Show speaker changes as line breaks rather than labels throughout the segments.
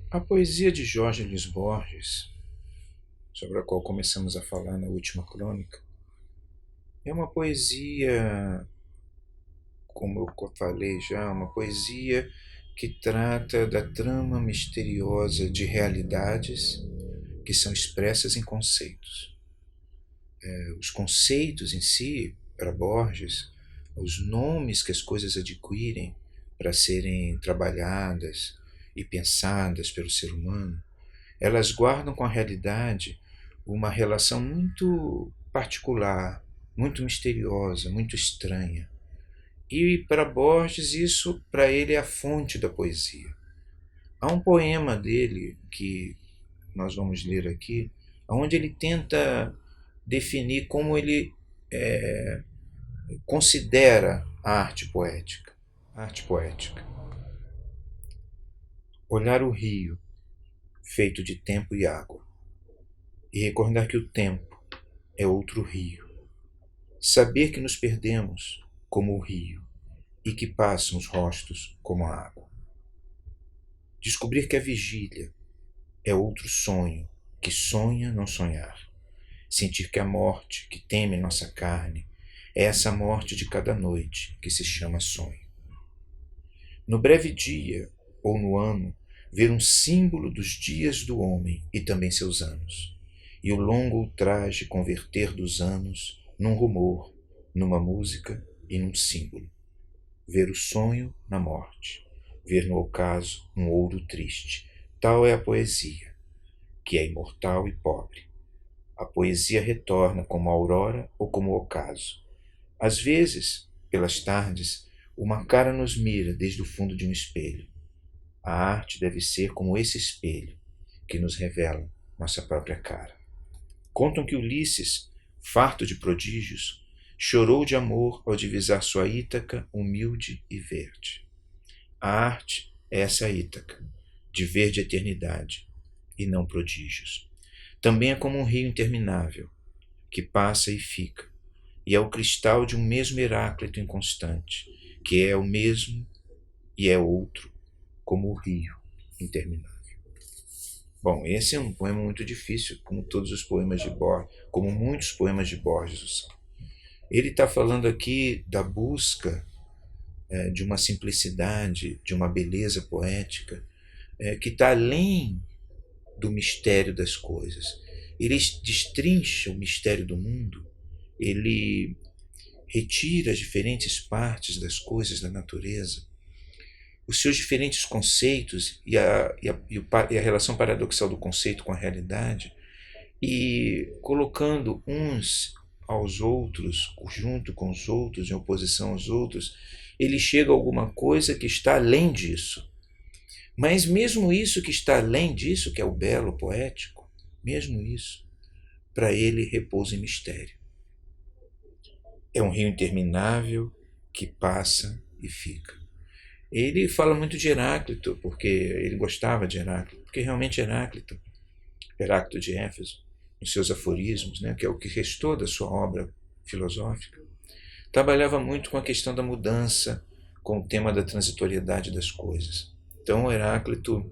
A poesia de Jorge Luis Borges, sobre a qual começamos a falar na última crônica, é uma poesia, como eu falei já, uma poesia que trata da trama misteriosa de realidades que são expressas em conceitos. Os conceitos em si, para Borges, os nomes que as coisas adquirem para serem trabalhadas e pensadas pelo ser humano, elas guardam com a realidade uma relação muito particular, muito misteriosa, muito estranha. E para Borges, isso para ele é a fonte da poesia. Há um poema dele que nós vamos ler aqui, onde ele tenta definir como ele considera a arte poética. A arte poética. Olhar o rio, feito de tempo e água, e recordar que o tempo é outro rio. Saber que nos perdemos como o rio e que passam os rostos como a água. Descobrir que a vigília é outro sonho que sonha não sonhar. Sentir que a morte que teme nossa carne é essa morte de cada noite que se chama sonho. No breve dia ou no ano, ver um símbolo dos dias do homem e também seus anos, e o longo ultraje converter dos anos num rumor, numa música e num símbolo. Ver o sonho na morte, ver no ocaso um ouro triste. Tal é a poesia, que é imortal e pobre. A poesia retorna como a aurora ou como o ocaso. Às vezes, pelas tardes, uma cara nos mira desde o fundo de um espelho. A arte deve ser como esse espelho, que nos revela nossa própria cara. Contam que Ulisses, farto de prodígios, chorou de amor ao divisar sua Ítaca humilde e verde. A arte é essa Ítaca, de verde eternidade, e não prodígios. Também é como um rio interminável, que passa e fica, e é o cristal de um mesmo Heráclito inconstante, que é o mesmo e é outro, como o rio interminável. Bom, esse é um poema muito difícil, como todos os poemas de Borges, como muitos poemas de Borges o são. Ele está falando aqui da busca de uma simplicidade, de uma beleza poética, que está além do mistério das coisas. Ele destrincha o mistério do mundo, ele retira as diferentes partes das coisas da natureza, os seus diferentes conceitos e a relação paradoxal do conceito com a realidade, e colocando uns aos outros, junto com os outros, em oposição aos outros, ele chega a alguma coisa que está além disso. Mas mesmo isso que está além disso, que é o belo poético, mesmo isso, para ele repousa em mistério. É um rio interminável que passa e fica. Ele fala muito de Heráclito, porque ele gostava de Heráclito, porque realmente Heráclito de Éfeso, nos seus aforismos, né, que é o que restou da sua obra filosófica, trabalhava muito com a questão da mudança, com o tema da transitoriedade das coisas. Então, Heráclito,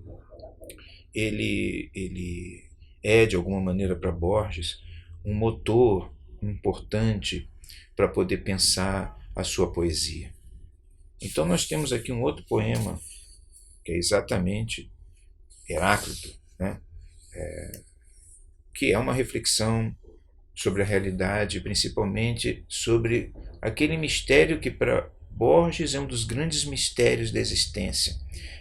ele é, de alguma maneira, para Borges, um motor importante para poder pensar a sua poesia. Então, nós temos aqui um outro poema, que é exatamente Heráclito, né? Que é uma reflexão sobre a realidade, principalmente sobre aquele mistério que para Borges é um dos grandes mistérios da existência.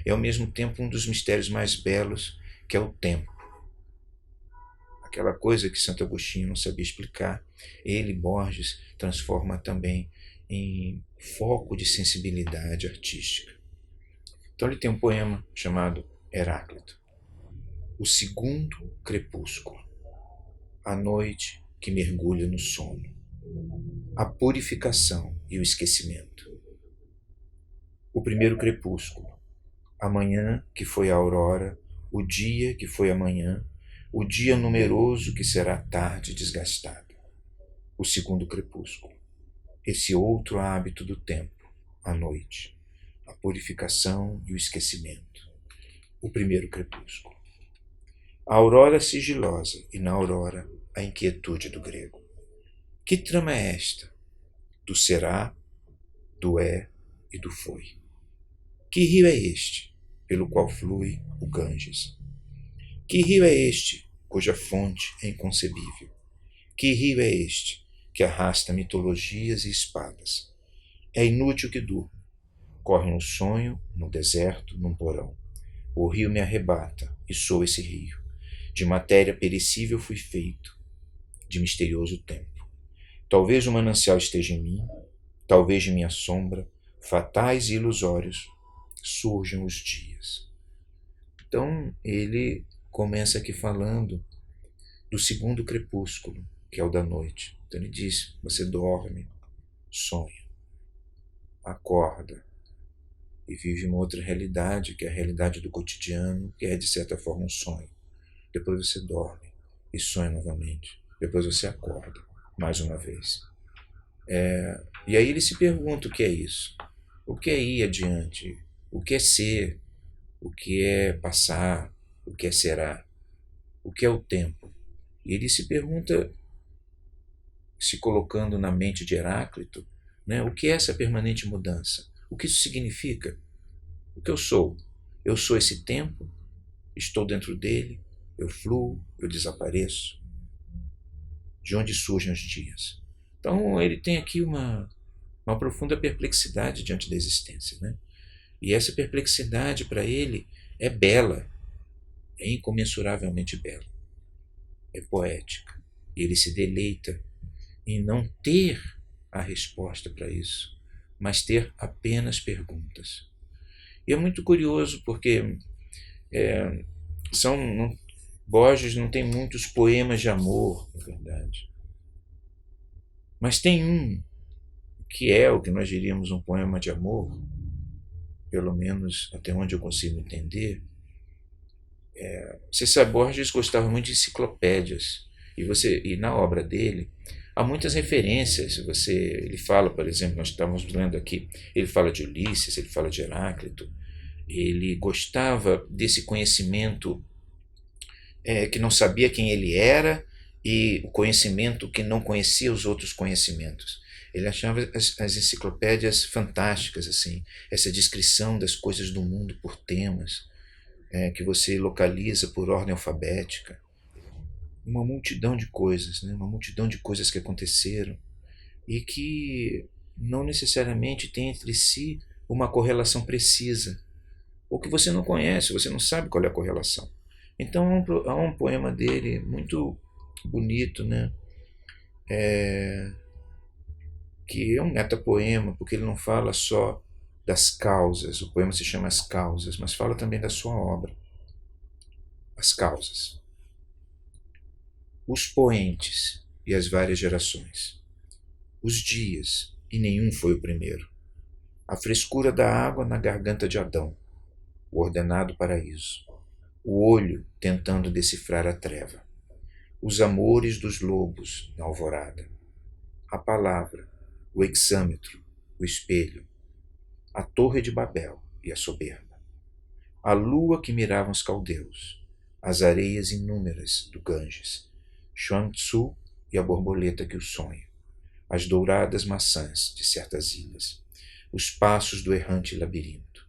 É ao mesmo tempo um dos mistérios mais belos, que é o tempo. Aquela coisa que Santo Agostinho não sabia explicar, ele, Borges, transforma também em foco de sensibilidade artística. Então ele tem um poema chamado Heráclito. O segundo crepúsculo. A noite que mergulha no sono. A purificação e o esquecimento. O primeiro crepúsculo. A manhã que foi a aurora, o dia que foi a manhã, o dia numeroso que será a tarde desgastada. O segundo crepúsculo. Esse outro hábito do tempo, a noite. A purificação e o esquecimento. o primeiro crepúsculo. A aurora sigilosa e na aurora a inquietude do grego. Que trama é esta? Do será, do é e do foi. Que rio é este, pelo qual flui o Ganges? Que rio é este, cuja fonte é inconcebível? Que rio é este, que arrasta mitologias e espadas? É inútil que durma. Corre no sonho, no deserto, num porão. O rio me arrebata, e sou esse rio. De matéria perecível fui feito, de misterioso tempo. Talvez o manancial esteja em mim, talvez de minha sombra, fatais e ilusórios, surjam os dias. Então, ele começa aqui falando do segundo crepúsculo, que é o da noite. Então ele diz, você dorme, sonha, acorda e vive uma outra realidade, que é a realidade do cotidiano, que é de certa forma um sonho. Depois você dorme e sonha novamente. Depois você acorda mais uma vez. E aí ele se pergunta o que é isso. O que é ir adiante? O que é ser? O que é passar? O que é será? O que é o tempo? E ele se pergunta, se colocando na mente de Heráclito, né, o que é essa permanente mudança? O que isso significa? O que eu sou? Eu sou esse tempo? Estou dentro dele? Eu fluo? Eu desapareço? De onde surgem os dias? Então ele tem aqui uma profunda perplexidade diante da existência, né? E essa perplexidade para ele é bela, é incomensuravelmente bela, é poética. E ele se deleita em não ter a resposta para isso, mas ter apenas perguntas. E é muito curioso porque Borges não tem muitos poemas de amor, na verdade. Mas tem um que é o que nós diríamos um poema de amor, pelo menos até onde eu consigo entender. Você sabe, Borges gostava muito de enciclopédias. E na obra dele há muitas referências. Ele fala, por exemplo, nós estávamos lendo aqui, ele fala de Ulisses, ele fala de Heráclito. Ele gostava desse conhecimento que não sabia quem ele era e o conhecimento que não conhecia os outros conhecimentos. Ele achava as enciclopédias fantásticas, assim, essa descrição das coisas do mundo por temas, que você localiza por ordem alfabética. Uma multidão de coisas, né? Uma multidão de coisas que aconteceram e que não necessariamente tem entre si uma correlação precisa, ou que você não conhece, você não sabe qual é a correlação. Então há um poema dele muito bonito, né? Que é um metapoema, porque ele não fala só das causas, o poema se chama As Causas, mas fala também da sua obra. As causas. Os poentes e as várias gerações. Os dias, e nenhum foi o primeiro. A frescura da água na garganta de Adão, o ordenado paraíso. O olho tentando decifrar a treva. Os amores dos lobos na alvorada. A palavra, o hexâmetro, o espelho. A torre de Babel e a soberba. A lua que miravam os caldeus. As areias inúmeras do Ganges. Chuang-Tzu e a borboleta que o sonha. As douradas maçãs de certas ilhas. Os passos do errante labirinto.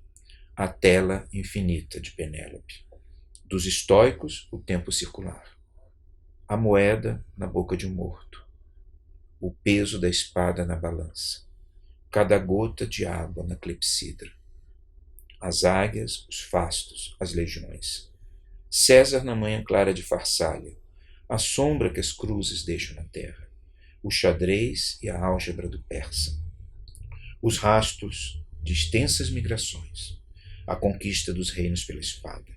A tela infinita de Penélope. Dos estoicos, o tempo circular. A moeda na boca de um morto. O peso da espada na balança. Cada gota de água na clepsidra. As águias, os fastos, as legiões. César na manhã clara de Farsália. A sombra que as cruzes deixam na terra. O xadrez e a álgebra do persa. Os rastros de extensas migrações. A conquista dos reinos pela espada.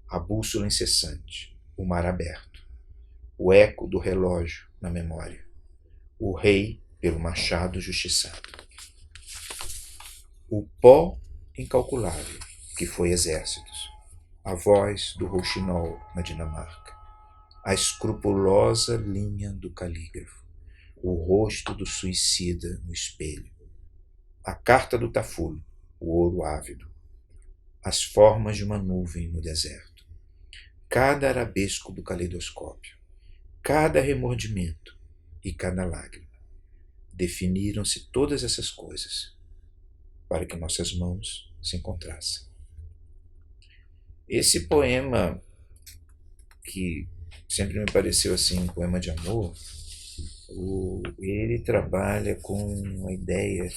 A bússola incessante, o mar aberto, o eco do relógio na memória, o rei pelo machado justiçado, o pó incalculável que foi exércitos, a voz do rouxinol na Dinamarca, a escrupulosa linha do calígrafo, o rosto do suicida no espelho, a carta do tafulo, o ouro ávido, as formas de uma nuvem no deserto, cada arabesco do caleidoscópio, cada remordimento e cada lágrima. Definiram-se todas essas coisas para que nossas mãos se encontrassem. Esse poema, que sempre me pareceu assim um poema de amor, ele trabalha com a ideia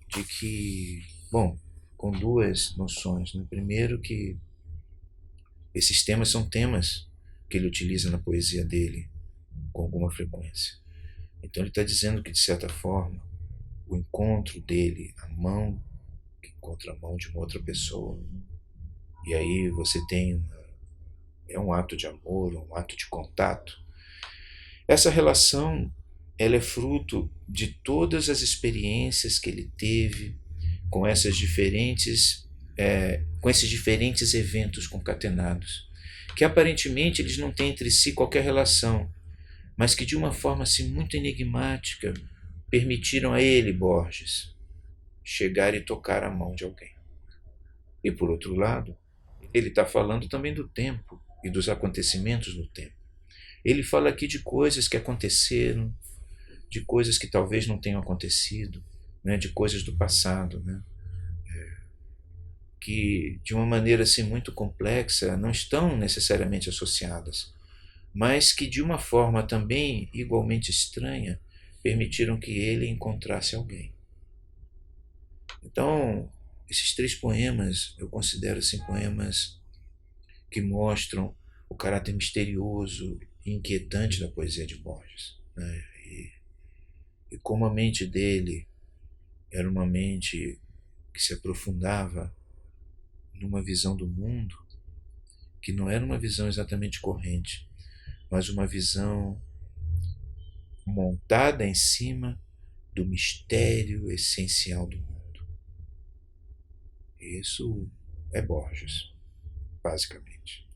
de que, bom, com duas noções. Né? Primeiro, que esses temas são temas que ele utiliza na poesia dele com alguma frequência. Então ele está dizendo que, de certa forma, o encontro dele, a mão que encontra a mão de uma outra pessoa, e aí você tem um ato de amor, um ato de contato. Essa relação, ela é fruto de todas as experiências que ele teve com esses diferentes eventos concatenados, que aparentemente eles não têm entre si qualquer relação, mas que de uma forma assim muito enigmática permitiram a ele, Borges, chegar e tocar a mão de alguém. E por outro lado, ele está falando também do tempo e dos acontecimentos no tempo. Ele fala aqui de coisas que aconteceram, de coisas que talvez não tenham acontecido, né, de coisas do passado, né, que de uma maneira assim muito complexa não estão necessariamente associadas, mas que de uma forma também igualmente estranha permitiram que ele encontrasse alguém. Então, esses três poemas eu considero assim poemas que mostram o caráter misterioso e inquietante da poesia de Borges, né? E como a mente dele era uma mente que se aprofundava numa visão do mundo que não era uma visão exatamente corrente, mas uma visão montada em cima do mistério essencial do mundo. Isso é Borges, basicamente.